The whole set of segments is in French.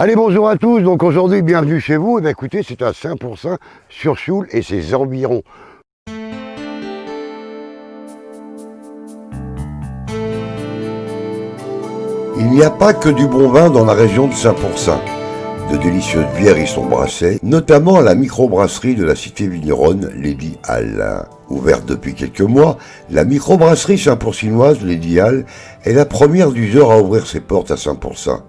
Allez, bonjour à tous, donc aujourd'hui, bienvenue chez vous. Eh bien, écoutez, c'est à 5% sur Choule et ses environs. Il n'y a pas que du bon vin dans la région de Saint-Pourçain. De délicieuses bières y sont brassées, notamment à la microbrasserie de la cité vigneronne Lady Hall. Ouverte depuis quelques mois, la microbrasserie saint-pourçinoise Lady Hall est la première du genre à ouvrir ses portes à Saint-Pourçain.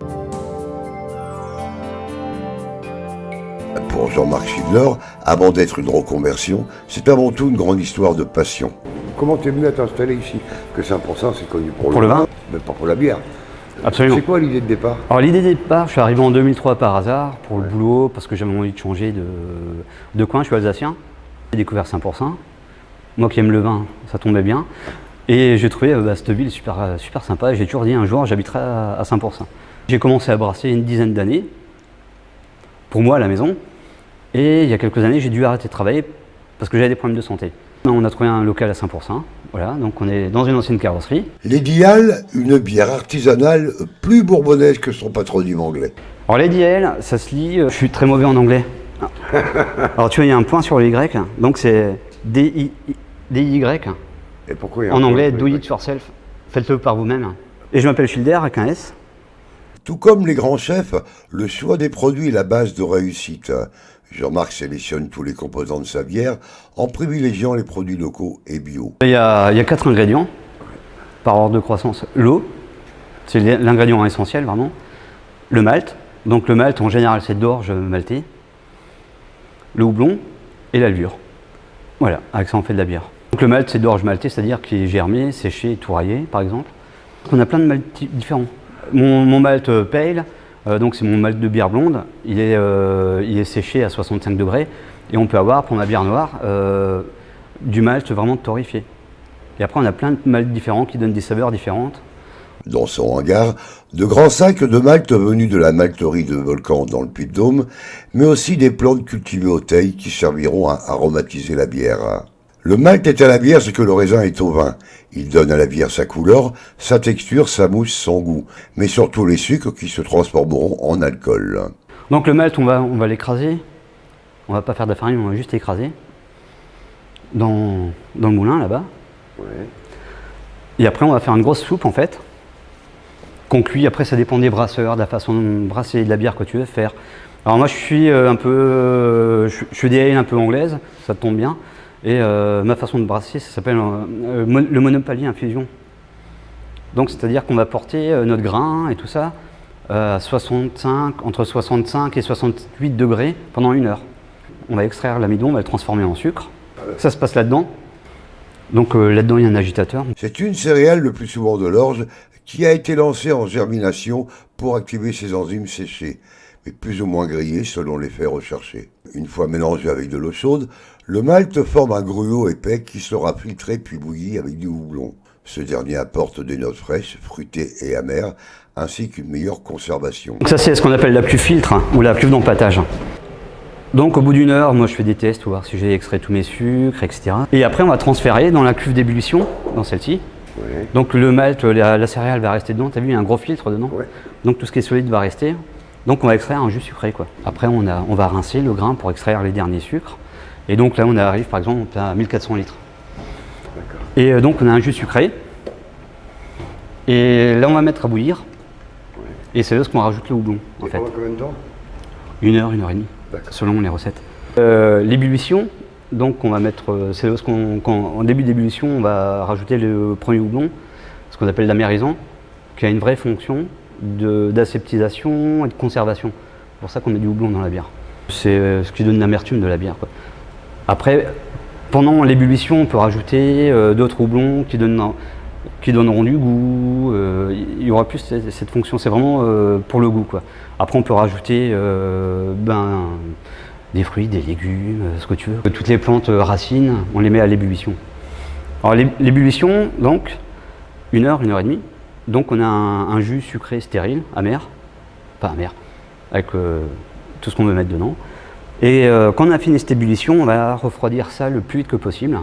Pour Jean-Marc Schindler, avant d'être une reconversion, c'est avant tout une grande histoire de passion. Comment t'es venu à t'installer ici? Que Saint-Pourçain, c'est connu pour le vin, mais pas pour la bière. Absolument. C'est quoi l'idée de départ? Alors l'idée de départ, je suis arrivé en 2003 par hasard pour le boulot, parce que j'avais envie de changer de coin, je suis alsacien. J'ai découvert Saint-Pourçain. Moi qui aime le vin, ça tombait bien. Et j'ai trouvé cette ville super sympa. J'ai toujours dit un jour j'habiterai à Saint-Pourçain. J'ai commencé à brasser une dizaine d'années, pour moi à la maison. Et il y a quelques années, j'ai dû arrêter de travailler parce que j'avais des problèmes de santé. On a trouvé un local à Saint-Pourçain. Voilà, donc on est dans une ancienne carrosserie. Lady Hall, une bière artisanale plus bourbonnaise que son patronyme anglais. Alors Lady Hall, ça se lit, je suis très mauvais en anglais. Alors tu vois, il y a un point sur le Y, donc c'est D-I-Y. Et pourquoi il y a En un anglais, point do it yourself, faites-le par vous-même. Et je m'appelle Schilder avec un S. Tout comme les grands chefs, le choix des produits est la base de réussite. Jean-Marc sélectionne tous les composants de sa bière en privilégiant les produits locaux et bio. Il y a 4 ingrédients par ordre de croissance. L'eau, c'est l'ingrédient essentiel vraiment. Le malt, donc le malt en général c'est d'orge maltais. Le houblon et la levure. Voilà, avec ça on fait de la bière. Donc le malt c'est d'orge maltais, c'est-à-dire qu'il est germé, séché, touraillé par exemple. On a plein de malts différents. Mon malt pale, donc c'est mon malt de bière blonde, il est séché à 65 degrés et on peut avoir pour ma bière noire du malt vraiment torréfié. Et après on a plein de malts différents qui donnent des saveurs différentes. Dans son hangar, de grands sacs de malt venus de la malterie de Volcan dans le Puy-de-Dôme, mais aussi des plantes cultivées au Teil qui serviront à aromatiser la bière. Le malt est à la bière ce que le raisin est au vin. Il donne à la bière sa couleur, sa texture, sa mousse, son goût, mais surtout les sucres qui se transformeront en alcool. Donc le malt, on va l'écraser. On va pas faire de la farine, on va juste l'écraser dans le moulin là-bas. Ouais. Et après, on va faire une grosse soupe en fait, qu'on cuit. Après, ça dépend des brasseurs, de la façon de brasser de la bière que tu veux faire. Alors moi, je suis je suis des ales un peu anglaises, ça tombe bien. Et ma façon de brasser, ça s'appelle le Monopoly Infusion. Donc c'est-à-dire qu'on va porter notre grain et tout ça à entre 65 et 68 degrés pendant 1 heure. On va extraire l'amidon, on va le transformer en sucre. Ça se passe là-dedans. Donc là-dedans, il y a un agitateur. C'est une céréale, le plus souvent de l'orge, qui a été lancée en germination pour activer ses enzymes séchées, mais plus ou moins grillées selon l'effet recherché. Une fois mélangé avec de l'eau chaude, le malt forme un gruau épais qui sera filtré puis bouilli avec du houblon. Ce dernier apporte des notes fraîches, fruitées et amères, ainsi qu'une meilleure conservation. Donc ça c'est ce qu'on appelle la cuve filtre ou la cuve d'empâtage. Donc au bout d'1 heure, moi je fais des tests pour voir si j'ai extrait tous mes sucres, etc. Et après on va transférer dans la cuve d'ébullition, dans celle-ci. Ouais. Donc le malt, la céréale va rester dedans, t'as vu, il y a un gros filtre dedans. Ouais. Donc tout ce qui est solide va rester. Donc on va extraire un jus sucré quoi. Après on va rincer le grain pour extraire les derniers sucres. Et donc là on arrive par exemple à 1400 litres. Et donc on a un jus sucré. Et là on va mettre à bouillir. Ouais. Et c'est là ce qu'on rajoute le houblon en fait. Pendant combien de temps? 1 heure, 1 heure et demie, selon les recettes. L'ébullition, donc on va mettre, c'est là en début d'ébullition, on va rajouter le premier houblon, ce qu'on appelle l'amérisant, qui a une vraie fonction d'aseptisation et de conservation. C'est pour ça qu'on met du houblon dans la bière. C'est ce qui donne l'amertume de la bière, quoi. Après, pendant l'ébullition, on peut rajouter d'autres houblons qui donneront du goût. Il y aura plus cette fonction, c'est vraiment pour le goût, quoi. Après, on peut rajouter des fruits, des légumes, ce que tu veux. Toutes les plantes racines, on les met à l'ébullition. Alors l'ébullition, donc, 1 heure, 1 heure et demie. Donc on a un jus sucré stérile, amer, pas amer, avec tout ce qu'on veut mettre dedans. Et quand on a fini cette ébullition, on va refroidir ça le plus vite que possible,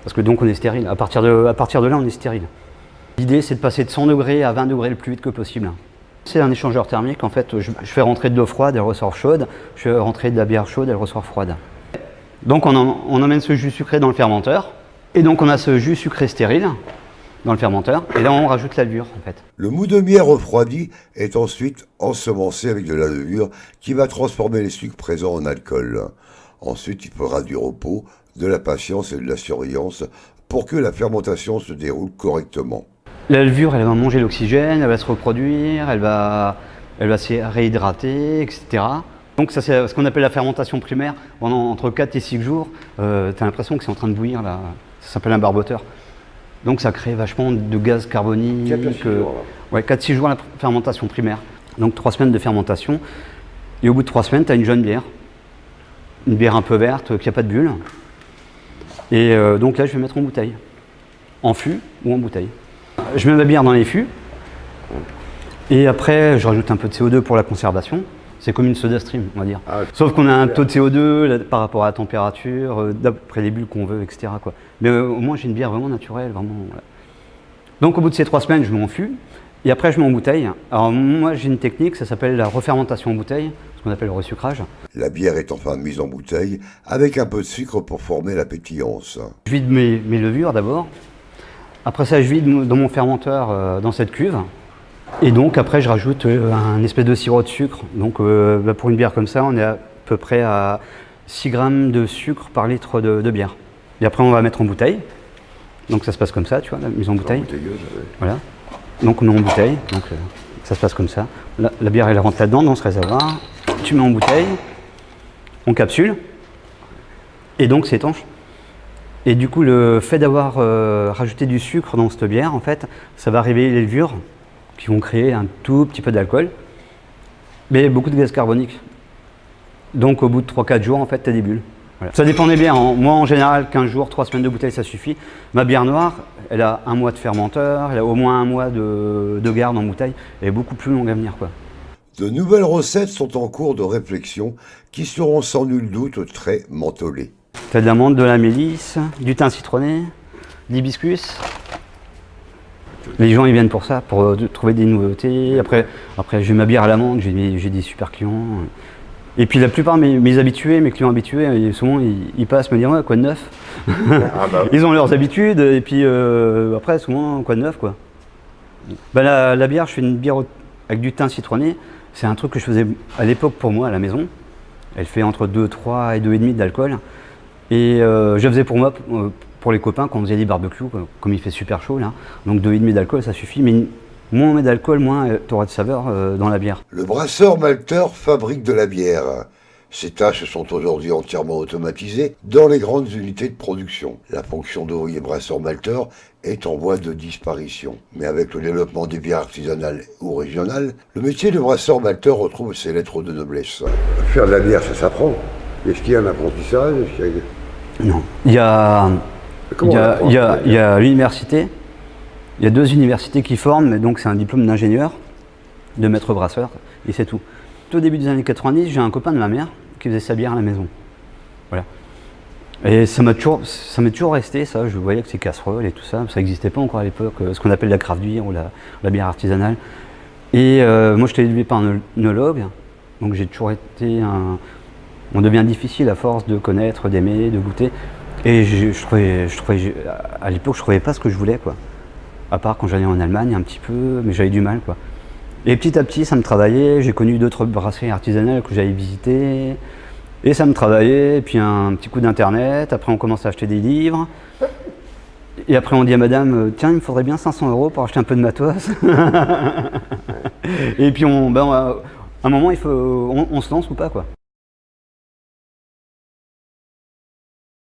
parce que donc on est stérile. À partir de là, on est stérile. L'idée, c'est de passer de 100 degrés à 20 degrés le plus vite que possible. C'est un échangeur thermique, en fait, je fais rentrer de l'eau froide, elle ressort chaude, je fais rentrer de la bière chaude, elle ressort froide. Donc on emmène ce jus sucré dans le fermenteur, et donc on a ce jus sucré stérile dans le fermenteur, et là on rajoute la levure en fait. Le mou de bière refroidi est ensuite ensemencé avec de la levure qui va transformer les sucres présents en alcool. Ensuite, il faudra du repos, de la patience et de la surveillance pour que la fermentation se déroule correctement. La levure, elle va manger l'oxygène, elle va se reproduire, elle va se réhydrater, etc. Donc ça c'est ce qu'on appelle la fermentation primaire. Pendant entre 4 et 6 jours, tu as l'impression que c'est en train de bouillir là. Ça s'appelle un barboteur. Donc ça crée vachement de gaz carbonique. 4-6 jours la fermentation primaire. Donc 3 semaines de fermentation. Et au bout de 3 semaines, tu as une jeune bière. Une bière un peu verte, qui n'a pas de bulle. Et donc là, je vais mettre en bouteille. En fût ou en bouteille. Je mets ma bière dans les fûts. Et après, je rajoute un peu de CO2 pour la conservation. C'est comme une soda stream, on va dire. Sauf qu'on a un taux de CO2 là, par rapport à la température, d'après les bulles qu'on veut, etc. quoi. Mais au moins, j'ai une bière vraiment naturelle. Vraiment, voilà. Donc au bout de ces 3 semaines, je mets en fût. Et après, je mets en bouteille. Alors moi, j'ai une technique, ça s'appelle la refermentation en bouteille, ce qu'on appelle le resucrage. La bière est enfin mise en bouteille avec un peu de sucre pour former la pétillance. Je vide mes levures d'abord. Après ça, je vide dans mon fermenteur dans cette cuve. Et donc après, je rajoute un espèce de sirop de sucre. Donc pour une bière comme ça, on est à peu près à 6 grammes de sucre par litre de bière. Et après, on va mettre en bouteille. Donc ça se passe comme ça, tu vois, la mise en bouteille. Voilà. Donc on met en bouteille, donc ça se passe comme ça. La bière elle rentre là-dedans dans ce réservoir, tu mets en bouteille, on capsule, et donc c'est étanche. Et du coup le fait d'avoir rajouté du sucre dans cette bière, en fait, ça va réveiller les levures qui vont créer un tout petit peu d'alcool, mais beaucoup de gaz carbonique. Donc au bout de 3-4 jours, en fait, tu as des bulles. Voilà. Ça dépend des bières. Moi, en général, 15 jours, 3 semaines de bouteille, ça suffit. Ma bière noire, elle a 1 mois de fermenteur, elle a au moins 1 mois de garde en bouteille. Elle est beaucoup plus longue à venir, quoi. De nouvelles recettes sont en cours de réflexion qui seront sans nul doute très mentholées. Tu as de l'amande, de la mélisse, du thym citronné, de l'hibiscus. Les gens, ils viennent pour ça, pour trouver des nouveautés. Après j'ai ma bière à l'amande, j'ai des super clients. Et puis la plupart de mes clients habitués, souvent ils passent me dire ouais, quoi de neuf. Ils ont leurs habitudes et puis après souvent quoi de neuf quoi. La bière, je fais une bière avec du thym citronné. C'est un truc que je faisais à l'époque pour moi à la maison. Elle fait entre 2,3 et 2,5 d'alcool. Et je faisais pour moi, pour les copains quand on faisait des barbecues, comme il fait super chaud là. Donc 2,5 d'alcool ça suffit. Mais moins on met d'alcool, moins tu auras de saveur dans la bière. Le brasseur malteur fabrique de la bière. Ces tâches sont aujourd'hui entièrement automatisées dans les grandes unités de production. La fonction d'ouvrier brasseur malteur est en voie de disparition. Mais avec le développement des bières artisanales ou régionales, le métier de brasseur malteur retrouve ses lettres de noblesse. Faire de la bière, ça s'apprend. Est-ce qu'il y a un apprentissage? Non. Il y a l'université. Il y a 2 universités qui forment, donc c'est un diplôme d'ingénieur, de maître brasseur, et c'est tout. Au début des années 90, j'ai un copain de ma mère qui faisait sa bière à la maison. Voilà. Et ça m'est toujours resté, ça. Je voyais que ces casseroles et tout ça, ça n'existait pas encore à l'époque, ce qu'on appelle la craft beer ou la bière artisanale. Et moi, j'étais élevé par un œnologue, donc j'ai toujours été on devient difficile à force de connaître, d'aimer, de goûter. Et à l'époque, je trouvais pas ce que je voulais, quoi. À part quand j'allais en Allemagne un petit peu, mais j'avais du mal, quoi. Et petit à petit, ça me travaillait. J'ai connu d'autres brasseries artisanales que j'avais visitées. Et ça me travaillait. Et puis un petit coup d'internet. Après, on commence à acheter des livres. Et après, on dit à madame, tiens, il me faudrait bien 500 € pour acheter un peu de matos. Et puis, à un moment, on se lance ou pas, quoi.